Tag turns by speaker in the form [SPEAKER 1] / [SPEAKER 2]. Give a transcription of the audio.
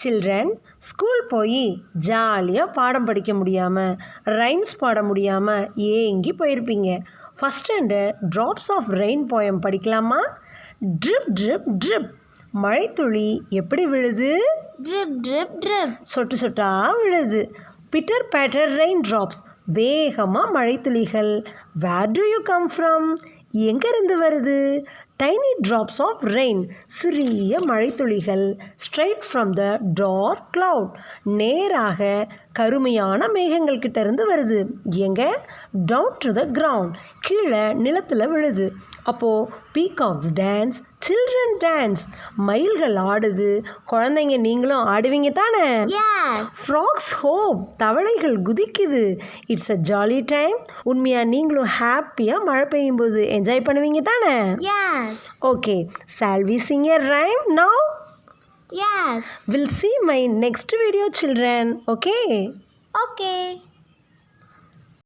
[SPEAKER 1] Children, school போய் ஜாலியாக பாடம் படிக்க முடியாமல் ரைம்ஸ் பாட முடியாமல் ஏங்கி போயிருப்பீங்க. First standard drops of rain poem படிக்கலாமா? ட்ரிப் ட்ரிப் ட்ரிப், மழைத்துளி எப்படி விழுது?
[SPEAKER 2] ட்ரிப் ட்ரிப் ட்ரிப்,
[SPEAKER 1] சொட்டு சொட்டா விழுது. பிட்டர் பேட்டர் ரெயின் ட்ராப்ஸ், வேகமாக மழைத்துளிகள். Where do you come from? எங்கேருந்து வருது? டைனி ட்ராப்ஸ் ஆஃப் ரெயின், சிறிய மழைத்துளிகள். Straight from the dark cloud, நேராக கருமையான மேகங்கள் கிட்ட இருந்து வருது. எங்க? டவுன் டு த கிரவுண்ட், கீழே நிலத்தில் விழுது. அப்போது பீகாக்ஸ் டான்ஸ், சில்ட்ரன் டான்ஸ், மயில்கள் ஆடுது. குழந்தைங்க நீங்களும் ஆடுவீங்க தானே? ஃப்ராக்ஸ் ஹோப், தவளைகள் குதிக்குது. It's a jolly time. உண்மையாக நீங்களும் ஹாப்பியாக மழை பெய்யும் போது என்ஜாய் பண்ணுவீங்க தானே? Okay, shall we sing a rhyme now?
[SPEAKER 2] Yes.
[SPEAKER 1] We'll see my next video, children. Okay?
[SPEAKER 2] Okay.